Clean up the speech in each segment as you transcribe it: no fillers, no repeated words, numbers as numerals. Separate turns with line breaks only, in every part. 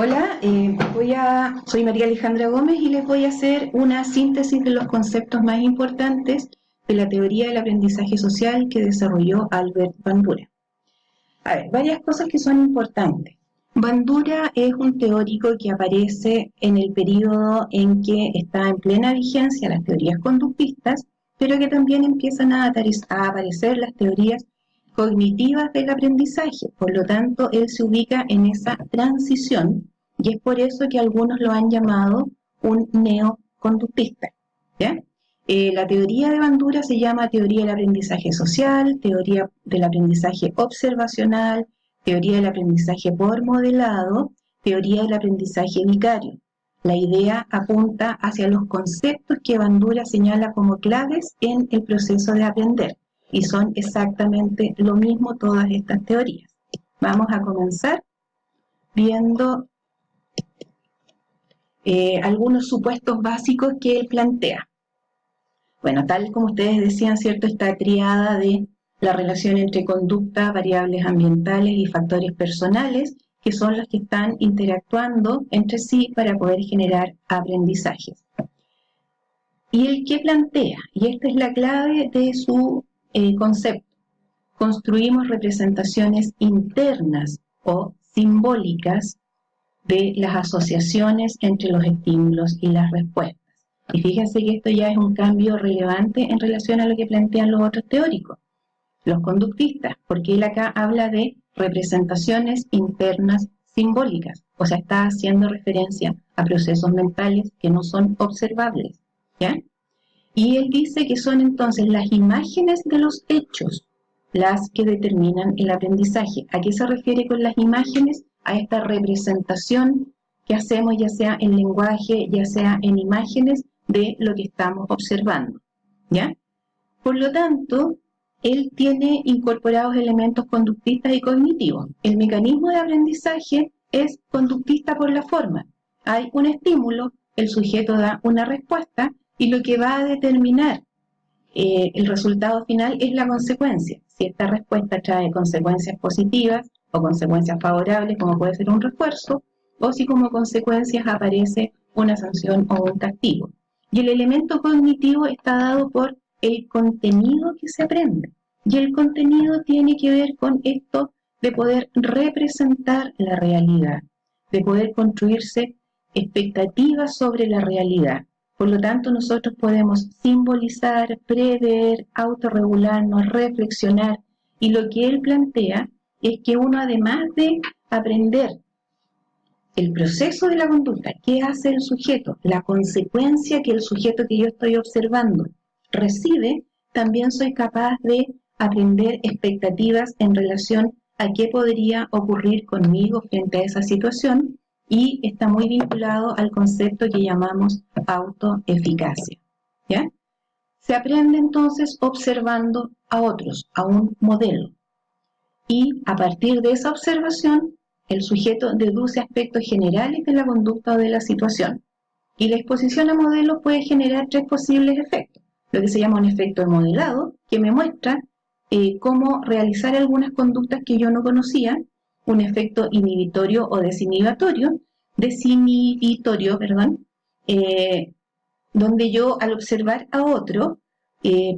Hola, soy María Alejandra Gómez y les voy a hacer una síntesis de los conceptos más importantes de la teoría del aprendizaje social que desarrolló Albert Bandura. A ver, varias cosas que son importantes. Bandura es un teórico que aparece en el periodo en que está en plena vigencia las teorías conductistas, pero que también empiezan a aparecer las teorías cognitivas del aprendizaje. Por lo tanto, él se ubica en esa transición y es por eso que algunos lo han llamado un neoconductista, ¿ya? La teoría de Bandura se llama teoría del aprendizaje social, teoría del aprendizaje observacional, teoría del aprendizaje por modelado, teoría del aprendizaje vicario. La idea apunta hacia los conceptos que Bandura señala como claves en el proceso de aprender, y son exactamente lo mismo todas estas teorías. Vamos a comenzar viendo algunos supuestos básicos que él plantea. Bueno, tal como ustedes decían, ¿cierto? Esta triada de la relación entre conducta, variables ambientales y factores personales, que son los que están interactuando entre sí para poder generar aprendizajes. Y el que plantea, y esta es la clave de su concepto, construimos representaciones internas o simbólicas de las asociaciones entre los estímulos y las respuestas. Y fíjense que esto ya es un cambio relevante en relación a lo que plantean los otros teóricos, los conductistas, porque él acá habla de representaciones internas simbólicas, o sea, está haciendo referencia a procesos mentales que no son observables, ¿ya? Y él dice que son entonces las imágenes de los hechos las que determinan el aprendizaje. ¿A qué se refiere con las imágenes? A esta representación que hacemos, ya sea en lenguaje, ya sea en imágenes, de lo que estamos observando, ¿ya? Por lo tanto, él tiene incorporados elementos conductistas y cognitivos. El mecanismo de aprendizaje es conductista por la forma. Hay un estímulo, el sujeto da una respuesta y lo que va a determinar el resultado final es la consecuencia. Si esta respuesta trae consecuencias positivas o consecuencias favorables, como puede ser un refuerzo, o si como consecuencias aparece una sanción o un castigo. Y el elemento cognitivo está dado por el contenido que se aprende. Y el contenido tiene que ver con esto de poder representar la realidad, de poder construirse expectativas sobre la realidad. Por lo tanto, nosotros podemos simbolizar, prever, autorregularnos, reflexionar, y lo que él plantea es que uno, además de aprender el proceso de la conducta, qué hace el sujeto, la consecuencia que el sujeto que yo estoy observando recibe, también soy capaz de aprender expectativas en relación a qué podría ocurrir conmigo frente a esa situación, y está muy vinculado al concepto que llamamos autoeficacia, ¿ya? Se aprende entonces observando a otros, a un modelo, y a partir de esa observación el sujeto deduce aspectos generales de la conducta o de la situación. Y la exposición a modelos puede generar tres posibles efectos. Lo que se llama un efecto de modelado, que me muestra cómo realizar algunas conductas que yo no conocía, un efecto inhibitorio o desinhibitorio, donde yo, al observar a otro,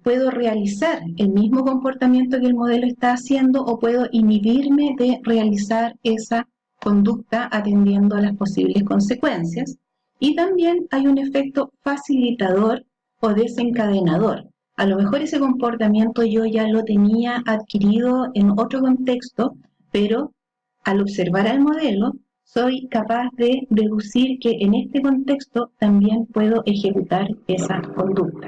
puedo realizar el mismo comportamiento que el modelo está haciendo, o puedo inhibirme de realizar esa conducta atendiendo a las posibles consecuencias. Y también hay un efecto facilitador o desencadenador. A lo mejor ese comportamiento yo ya lo tenía adquirido en otro contexto, pero al observar al modelo soy capaz de deducir que en este contexto también puedo ejecutar esa conducta.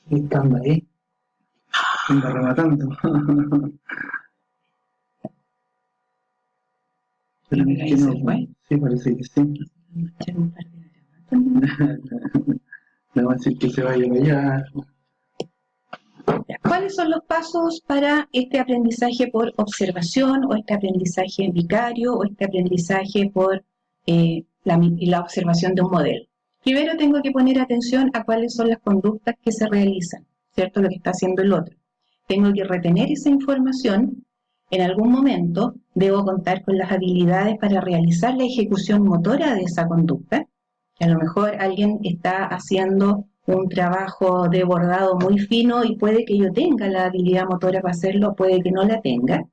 Estando ahí, anda rematando.
Pero mira, ahí se fue.
Sí, parece que sí. Le voy a decir que se vaya allá.
¿Cuáles son los pasos para este aprendizaje por observación, o este aprendizaje vicario, o este aprendizaje por la observación de un modelo? Primero tengo que poner atención a cuáles son las conductas que se realizan. ¿cierto? Lo que está haciendo el otro. Tengo que retener esa información. En algún momento debo contar con las habilidades para realizar la ejecución motora de esa conducta. A lo mejor alguien está haciendo un trabajo de bordado muy fino y puede que yo tenga la habilidad motora para hacerlo, puede que no la tenga.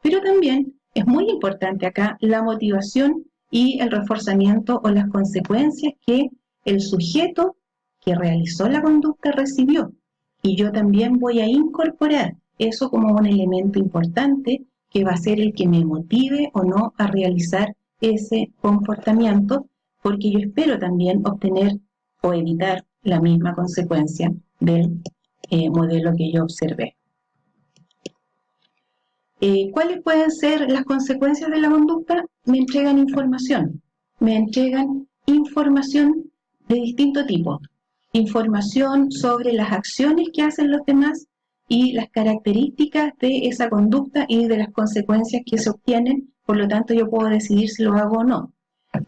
Pero también es muy importante acá la motivación y el reforzamiento o las consecuencias que el sujeto que realizó la conducta recibió. Y yo también voy a incorporar eso como un elemento importante que va a ser el que me motive o no a realizar ese comportamiento, porque yo espero también obtener o evitar la misma consecuencia del modelo que yo observé. ¿Cuáles pueden ser las consecuencias de la conducta? Me entregan información de distinto tipo. Información sobre las acciones que hacen los demás y las características de esa conducta y de las consecuencias que se obtienen, por lo tanto yo puedo decidir si lo hago o no.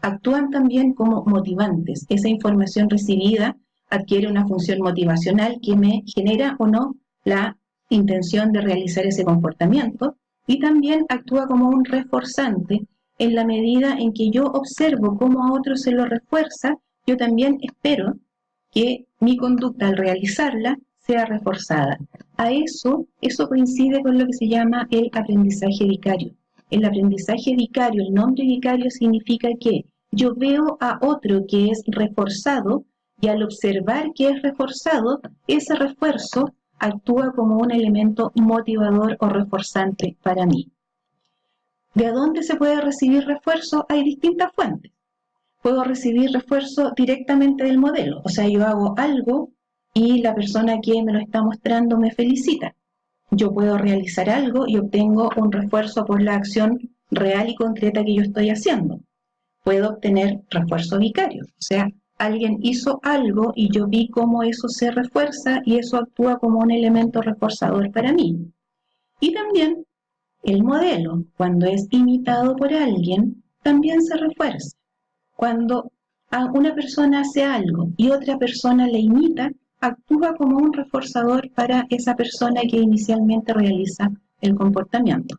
Actúan también como motivantes. Esa información recibida adquiere una función motivacional que me genera o no la intención de realizar ese comportamiento, y también actúa como un reforzante en la medida en que yo observo cómo a otros se lo refuerza, yo también espero que mi conducta al realizarla sea reforzada. Eso coincide con lo que se llama el aprendizaje vicario. El aprendizaje vicario, el nombre vicario significa que yo veo a otro que es reforzado y al observar que es reforzado, ese refuerzo actúa como un elemento motivador o reforzante para mí. ¿De dónde se puede recibir refuerzo? Hay distintas fuentes. Puedo recibir refuerzo directamente del modelo, o sea, yo hago algo y la persona que me lo está mostrando me felicita. Yo puedo realizar algo y obtengo un refuerzo por la acción real y concreta que yo estoy haciendo. Puedo obtener refuerzo vicario, o sea, alguien hizo algo y yo vi cómo eso se refuerza y eso actúa como un elemento reforzador para mí. Y también el modelo, cuando es imitado por alguien, también se refuerza. Cuando una persona hace algo y otra persona le imita, actúa como un reforzador para esa persona que inicialmente realiza el comportamiento.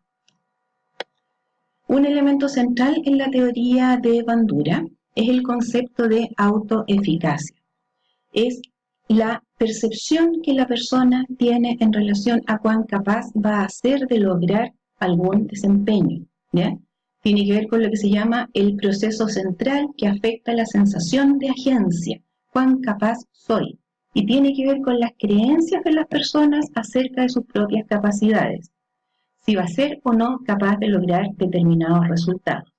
Un elemento central en la teoría de Bandura es el concepto de autoeficacia. Es la percepción que la persona tiene en relación a cuán capaz va a ser de lograr algún desempeño, ¿ya? Tiene que ver con lo que se llama el proceso central que afecta la sensación de agencia, cuán capaz soy, y tiene que ver con las creencias de las personas acerca de sus propias capacidades, si va a ser o no capaz de lograr determinados resultados.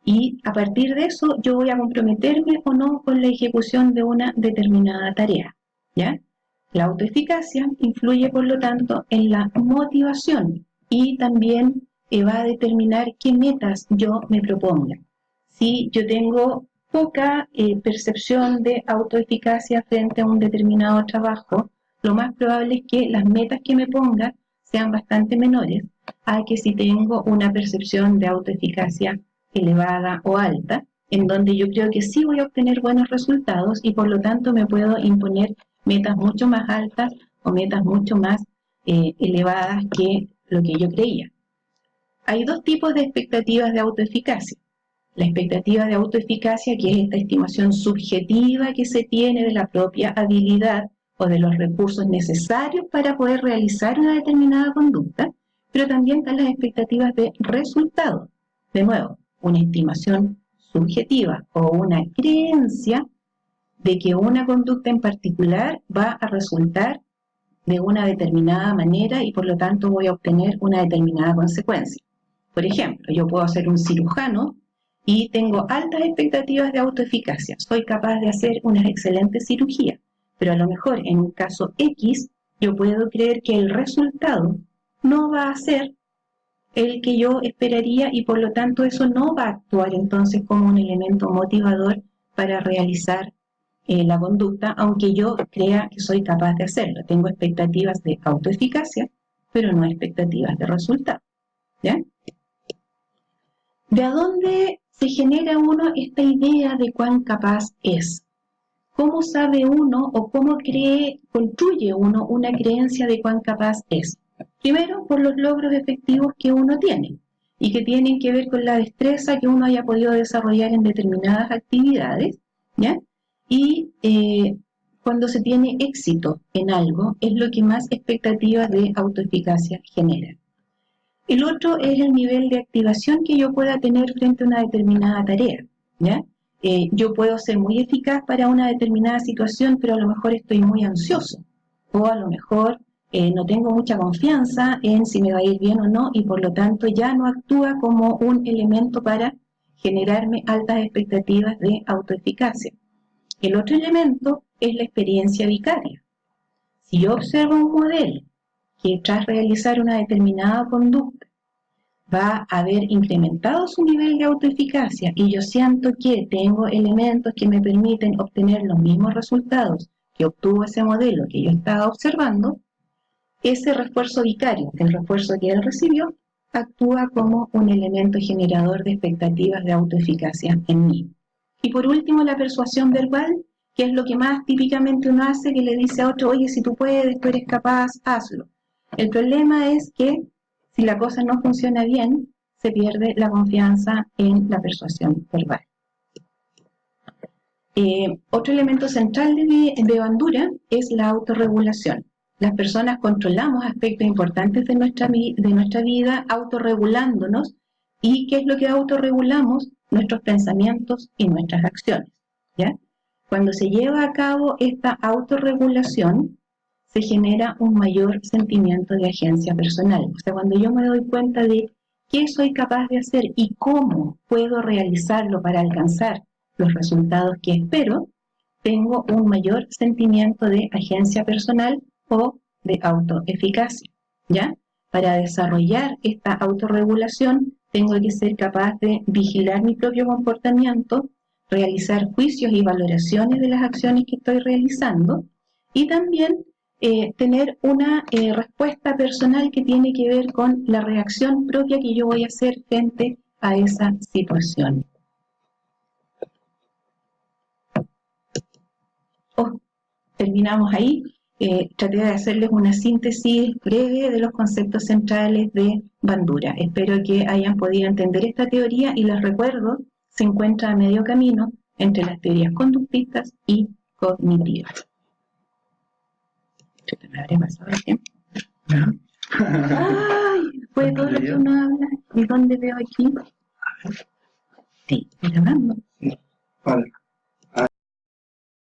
Y a partir de eso yo voy a comprometerme o no con la ejecución de una determinada tarea, ¿ya? La autoeficacia influye, por lo tanto, en la motivación y también va a determinar qué metas yo me proponga. Si yo tengo poca percepción de autoeficacia frente a un determinado trabajo, lo más probable es que las metas que me ponga sean bastante menores a que si tengo una percepción de autoeficacia elevada o alta, en donde yo creo que sí voy a obtener buenos resultados y por lo tanto me puedo imponer metas mucho más altas o metas mucho más elevadas que lo que yo creía. Hay dos tipos de expectativas de autoeficacia. La expectativa de autoeficacia, que es esta estimación subjetiva que se tiene de la propia habilidad o de los recursos necesarios para poder realizar una determinada conducta, pero también están las expectativas de resultado. De nuevo, una estimación subjetiva o una creencia de que una conducta en particular va a resultar de una determinada manera y por lo tanto voy a obtener una determinada consecuencia. Por ejemplo, yo puedo ser un cirujano y tengo altas expectativas de autoeficacia. Soy capaz de hacer una excelente cirugía, pero a lo mejor en un caso X yo puedo creer que el resultado no va a ser el que yo esperaría y por lo tanto eso no va a actuar entonces como un elemento motivador para realizar la conducta, aunque yo crea que soy capaz de hacerlo. Tengo expectativas de autoeficacia, pero no expectativas de resultado, ¿ya? ¿De dónde se genera uno esta idea de cuán capaz es? ¿cómo sabe uno o cómo construye uno una creencia de cuán capaz es? Primero, por los logros efectivos que uno tiene y que tienen que ver con la destreza que uno haya podido desarrollar en determinadas actividades, ¿ya? Y cuando se tiene éxito en algo, es lo que más expectativas de autoeficacia genera. El otro es el nivel de activación que yo pueda tener frente a una determinada tarea, ¿ya? Yo puedo ser muy eficaz para una determinada situación, pero a lo mejor estoy muy ansioso, o a lo mejor no tengo mucha confianza en si me va a ir bien o no, y por lo tanto ya no actúa como un elemento para generarme altas expectativas de autoeficacia. El otro elemento es la experiencia vicaria. Si yo observo un modelo que tras realizar una determinada conducta va a haber incrementado su nivel de autoeficacia y yo siento que tengo elementos que me permiten obtener los mismos resultados que obtuvo ese modelo que yo estaba observando, ese refuerzo vicario, el refuerzo que él recibió, actúa como un elemento generador de expectativas de autoeficacia en mí. Y por último, la persuasión verbal, que es lo que más típicamente uno hace, que le dice a otro, oye, si tú puedes, tú eres capaz, hazlo. El problema es que si la cosa no funciona bien, se pierde la confianza en la persuasión verbal. Otro elemento central de Bandura es la autorregulación. Las personas controlamos aspectos importantes de nuestra vida autorregulándonos. ¿Y qué es lo que autorregulamos? Nuestros pensamientos y nuestras acciones, ¿ya? Cuando se lleva a cabo esta autorregulación, se genera un mayor sentimiento de agencia personal. O sea, cuando yo me doy cuenta de qué soy capaz de hacer y cómo puedo realizarlo para alcanzar los resultados que espero, tengo un mayor sentimiento de agencia personal o de autoeficacia, ¿ya? Para desarrollar esta autorregulación, tengo que ser capaz de vigilar mi propio comportamiento, realizar juicios y valoraciones de las acciones que estoy realizando y también tener una respuesta personal que tiene que ver con la reacción propia que yo voy a hacer frente a esa situación. Terminamos ahí. Traté de hacerles una síntesis breve de los conceptos centrales de Bandura. Espero que hayan podido entender esta teoría y les recuerdo, se encuentra a medio camino entre las teorías conductistas y cognitivas. Me habré pasado el tiempo. ¡Ay! Fue todo lo que uno habla. ¿Y dónde veo aquí? Sí, grabando.
Vale.